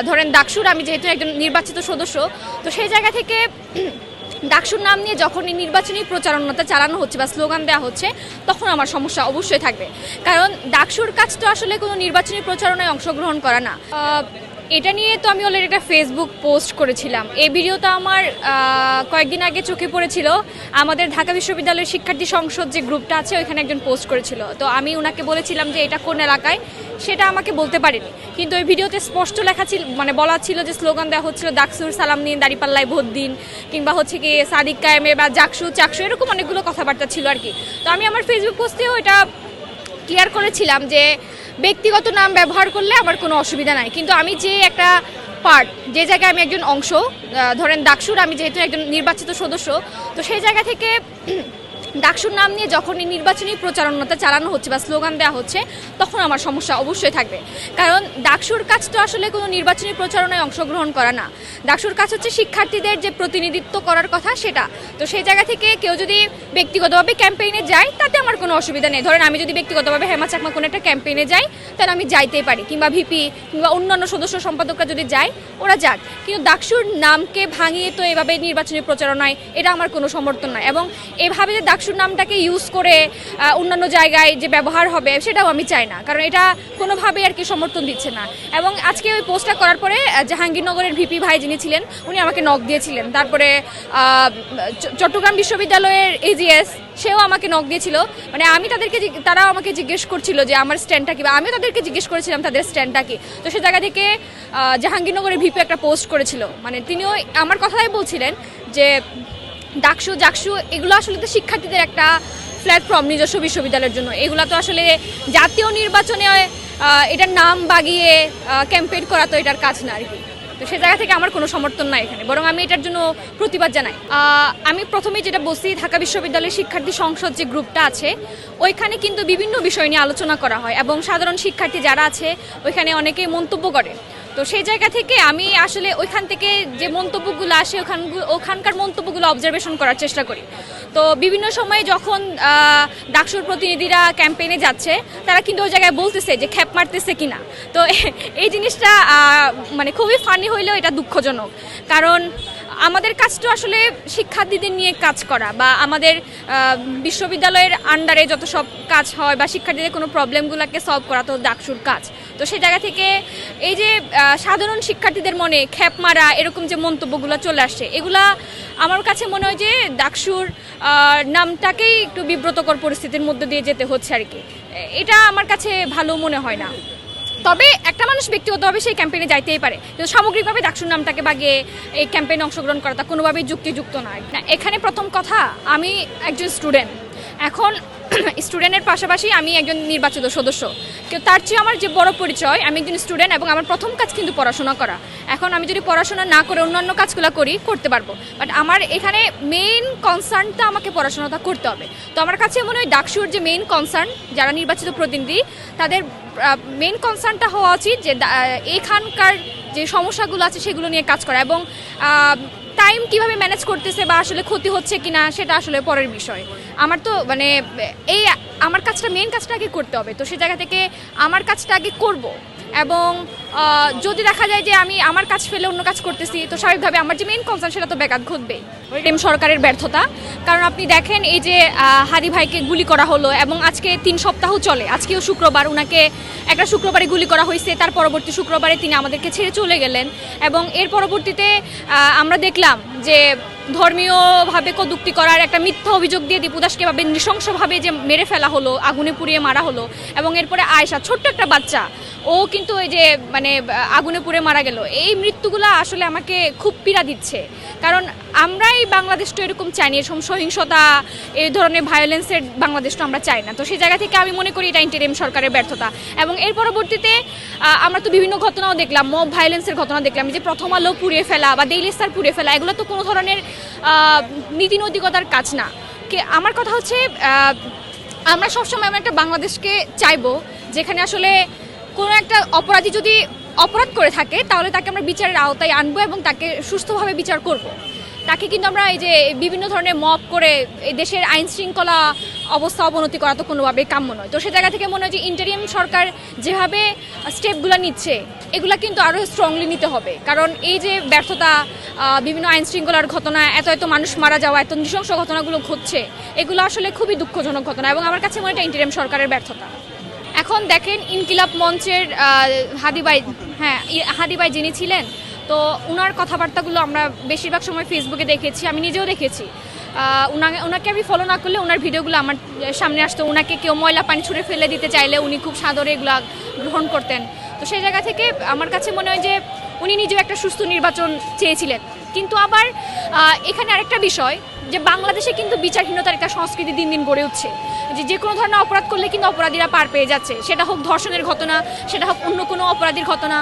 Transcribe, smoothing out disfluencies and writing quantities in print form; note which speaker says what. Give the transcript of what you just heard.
Speaker 1: ধরেন ডাকসুর আমি যেহেতু একজন নির্বাচিত সদস্য, তো সেই জায়গা থেকে ডাকসুর নাম নিয়ে যখনই নির্বাচনী প্রচারণাটা চালানো হচ্ছে বা স্লোগান দেওয়া হচ্ছে, তখন আমার সমস্যা অবশ্যই থাকবে। কারণ ডাকসুর কাজ তো আসলে কোনো নির্বাচনী প্রচারণায় অংশগ্রহণ করা না। এটা নিয়ে তো আমি অলরেডি একটা ফেসবুক পোস্ট করেছিলাম। এই ভিডিওটা আমার কয়েকদিন আগে চোখে পড়েছিল। আমাদের ঢাকা বিশ্ববিদ্যালয়ের শিক্ষার্থী সংসদ যে গ্রুপটা আছে ওইখানে একজন পোস্ট করেছিল। তো আমি ওনাকে বলেছিলাম যে এটা কোন এলাকায়, সেটা আমাকে বলতে পারিনি। কিন্তু ওই ভিডিওতে স্পষ্ট লেখা ছিল, মানে বলা ছিল যে স্লোগান দেওয়া হচ্ছিল ডাকসুর সালাম নিন, দাঁড়িপাল্লায় ভোট দিন, কিংবা হচ্ছে কি সাদিক কায়েমের বা জাকসু চাকসু, এরকম অনেকগুলো কথাবার্তা ছিল আর কি। তো আমি আমার ফেসবুক পোস্টেও এটা ক্লিয়ার করেছিলাম যে ব্যক্তিগত নাম ব্যবহার করলে আমার কোনো অসুবিধা নাই, কিন্তু আমি যে একটা পার্ট, যে জায়গায় আমি একজন অংশ, ধরেন ডাকসুর আমি যেহেতু একজন নির্বাচিত সদস্য, তো সেই জায়গা থেকে ডাকসুর নাম নিয়ে যখনই নির্বাচনী প্রচারণাটা চালানো হচ্ছে বা স্লোগান দেওয়া হচ্ছে, তখন আমার সমস্যা অবশ্যই থাকবে। কারণ ডাকসুর কাজ তো আসলে কোনো নির্বাচনী প্রচারণায় অংশগ্রহণ করা না। ডাকসুর কাজ হচ্ছে শিক্ষার্থীদের যে প্রতিনিধিত্ব করার কথা সেটা। তো সেই জায়গা থেকে কেউ যদি ব্যক্তিগতভাবে ক্যাম্পেইনে যায়, তাতে আমার কোনো অসুবিধা নেই। ধরেন আমি যদি ব্যক্তিগতভাবে হেমা চাকমা কোনো একটা ক্যাম্পেইনে যাই, তাহলে আমি যাইতেই পারি, কিংবা ভিপি কিংবা অন্যান্য সদস্য সম্পাদকরা যদি যায়, ওরা যাক। কিন্তু ডাকসুর নামকে ভাঙিয়ে তো এভাবে নির্বাচনী প্রচারণায়, এটা আমার কোনো সমর্থন নয়। এবং এভাবে যে ডাকসুর নামটাকে ইউজ করে অন্যান্য জায়গায় যে ব্যবহার হবে, সেটাও আমি চাই না, কারণ এটা কোনোভাবেই আর কি সমর্থন দিচ্ছে না। এবং আজকে ওই পোস্টটা করার পরে জাহাঙ্গীরনগরের ভিপি ভাই যিনি ছিলেন, উনি আমাকে নক দিয়েছিলেন। তারপরে চট্টগ্রাম বিশ্ববিদ্যালয়ের এজিএস, সেও আমাকে নক দিয়েছিল। মানে আমি তারাও আমাকে জিজ্ঞেস করছিল যে আমার স্ট্যান্ডটা কি, বা আমিও তাদেরকে জিজ্ঞেস করেছিলাম তাদের স্ট্যান্ডটা কি। তো সে জায়গা থেকে জাহাঙ্গীরনগরের ভিপি একটা পোস্ট করেছিল, মানে তিনিও আমার কথাই বলছিলেন যে ডাকসু জাকসু এগুলো আসলে তো শিক্ষার্থীদের একটা প্ল্যাটফর্ম নিজস্ব বিশ্ববিদ্যালয়ের জন্য। এগুলো তো আসলে জাতীয় নির্বাচনে এটার নাম বাগিয়ে ক্যাম্পেইন করা তো এটার কাজ না আর কি। তো সে জায়গা থেকে আমার কোনো সমর্থন নাই এখানে, বরং আমি এটার জন্য প্রতিবাদ জানাই। আমি প্রথমেই যেটা বলছি, ঢাকা বিশ্ববিদ্যালয়ের শিক্ষার্থী সংসদ যে গ্রুপটা আছে, ওইখানে কিন্তু বিভিন্ন বিষয় নিয়ে আলোচনা করা হয় এবং সাধারণ শিক্ষার্থী যারা আছে ওইখানে অনেকেই মন্তব্য করে। তো সেই জায়গা থেকে আমি আসলে ওইখান থেকে যে মন্তব্যগুলো আসে, ওখানকার মন্তব্যগুলো অবজারভেশন করার চেষ্টা করি। তো বিভিন্ন সময়ে যখন ডাকসুর প্রতিনিধিরা ক্যাম্পেইনে যাচ্ছে, তারা কিন্তু ওই জায়গায় বলতেছে যে খ্যাপ মারতেছে কিনা। তো এই জিনিসটা মানে খুবই ফানি হইলেও এটা দুঃখজনক, কারণ আমাদের কাজটা আসলে শিক্ষার্থীদের নিয়ে কাজ করা, বা আমাদের বিশ্ববিদ্যালয়ের আন্ডারে যত সব কাজ হয় বা শিক্ষার্থীদের কোনো প্রবলেমগুলোকে সলভ করা তো ডাকসুর কাজ। তো সেই জায়গা থেকে এই যে সাধারণ শিক্ষার্থীদের মনে খ্যাপ মারা, এরকম যে মন্তব্যগুলো চলে আসছে, এগুলা আমার কাছে মনে হয় যে ডাকসুর নামটাকেই একটু বিব্রতকর পরিস্থিতির মধ্যে দিয়ে যেতে হচ্ছে আর কি। এটা আমার কাছে ভালো মনে হয় না। তবে একটা মানুষ ব্যক্তিগতভাবে সেই ক্যাম্পেইনে যাইতেই পারে, কিন্তু সামগ্রিকভাবে ডাকসুর নামটাকে বাগিয়ে এই ক্যাম্পেইনে অংশগ্রহণ করাটা কোনোভাবেই যুক্তিযুক্ত নয়। এখানে প্রথম কথা, আমি একজন স্টুডেন্ট। এখন স্টুডেন্টের পাশাপাশি আমি একজন নির্বাচিত সদস্য, কিন্তু তার চেয়ে আমার যে বড় পরিচয়, আমি একজন স্টুডেন্ট এবং আমার প্রথম কাজ কিন্তু পড়াশোনা করা। এখন আমি যদি পড়াশোনা না করে অন্যান্য কাজগুলো করতে পারবো, বাট আমার এখানে মেইন কনসার্নটা আমাকে পড়াশোনাটা করতে হবে। তো আমার কাছে মনে হয় ডাকসুর যে মেইন কনসার্ন, যারা নির্বাচিত প্রতিনিধি, তাদের মেইন কনসার্নটা হওয়া উচিত যে এখানকার যে সমস্যাগুলো আছে সেগুলো নিয়ে কাজ করা, এবং টাইম কিভাবে ম্যানেজ করতেছে বা আসলে ক্ষতি হচ্ছে কিনা সেটা আসলে পরের বিষয়। আমার তো মানে আমার কাজটা, মেইন কাজটা আগে করতে হবে। তো সেই জায়গা থেকে আমার কাজটা আগে করব, এবং যদি দেখা যায় যে আমি আমার কাজ ফেলে অন্য কাজ করতেছি, তো স্বাভাবিকভাবে আমার যে মেইন কনসার্ন সেটা তো ব্যাঘাত ঘটবেই। সরকারের ব্যর্থতা, কারণ আপনি দেখেন এই যে হাদি ভাইকে গুলি করা হলো, এবং আজকে 3 সপ্তাহ চলে, আজকেও শুক্রবার, ওনাকে একটা শুক্রবারে গুলি করা হয়েছে, তার পরবর্তী শুক্রবারে তিনি আমাদেরকে ছেড়ে চলে গেলেন। এবং এর পরবর্তীতে আমরা দেখলাম যে ধর্মীয়ভাবে কটূক্তি করার একটা মিথ্যা অভিযোগ দিয়ে দীপু দাসকে ভাবে নৃশংসভাবে যে মেরে ফেলা হলো, আগুনে পুড়িয়ে মারা হলো। এবং এরপরে আয়েশা, ছোট্ট একটা বাচ্চা, ও কিন্তু এই যে মানে আগুনে পুড়ে মারা গেল। এই মৃত্যুগুলো আসলে আমাকে খুব পীড়া দিচ্ছে, কারণ আমরাই বাংলাদেশটা এরকম চাই না, এরকম সহিংসতা, এই ধরনের ভায়োলেন্সের বাংলাদেশটা আমরা চাই না। তো সেই জায়গা থেকে আমি মনে করি এটা ইন্টারিম সরকারের ব্যর্থতা। এবং এর পরবর্তীতে আমরা তো বিভিন্ন ঘটনাও দেখলাম, মব ভায়োলেন্সের ঘটনা দেখলাম, যে প্রথম আলো পুড়িয়ে ফেলা বা ডেইলি স্টার পুড়িয়ে ফেলা, এগুলো তো কোনো ধরনের নীতি নৈতিকতার কাজ না। আমার কথা হচ্ছে, আমরা সবসময় আমরা একটা বাংলাদেশকে চাইবো যেখানে আসলে কোনো একটা অপরাধী যদি অপরাধ করে থাকে, তাহলে তাকে আমরা বিচারের আওতায় আনবো এবং তাকে সুস্থভাবে বিচার করব। তাকে কিন্তু আমরা এই যে বিভিন্ন ধরনের মব করে এই দেশের আইন শৃঙ্খলা অবস্থা অবনতি করা তো কোনোভাবেই কাম্য নয়। তো সে জায়গা থেকে মনে হয় যে ইন্টারিম সরকার যেভাবে স্টেপগুলো নিচ্ছে এগুলা কিন্তু আরও স্ট্রংলি নিতে হবে, কারণ এই যে ব্যর্থতা, বিভিন্ন আইন শৃঙ্খলার ঘটনা, এত মানুষ মারা যাওয়া, এত নৃশংস ঘটনাগুলো ঘটছে, এগুলো আসলে খুবই দুঃখজনক ঘটনা এবং আমার কাছে মনে হয় এটা ইন্টারিম সরকারের ব্যর্থতা। এখন দেখেন ইনকিলাব মঞ্চের হাদি ভাই যিনি ছিলেন, তো ওনার কথাবার্তাগুলো আমরা বেশিরভাগ সময় ফেসবুকে দেখেছি, আমি নিজেও দেখেছি। ওনাকে আমি ফলো না করলে ওনার ভিডিওগুলো আমার সামনে আসতো, ওনাকে কেউ ময়লা পানি ছুঁড়ে ফেলে দিতে চাইলে উনি খুব সাদরে এগুলো গ্রহণ করতেন। তো সেই জায়গা থেকে আমার কাছে মনে হয় যে উনি নিজেও একটা সুস্থ নির্বাচন চেয়েছিলেন। কিন্তু আবার এখানে আরেকটা বিষয় যে বাংলাদেশে কিন্তু বিচারহীনতার একটা সংস্কৃতি দিন দিন গড়ে উঠছে, যে কোনো ধরনের অপরাধ করলে কিন্তু অপরাধীরা পার পেয়ে যাচ্ছে, সেটা হোক ধর্ষণের ঘটনা, সেটা হোক অন্য কোনো অপরাধীর ঘটনা।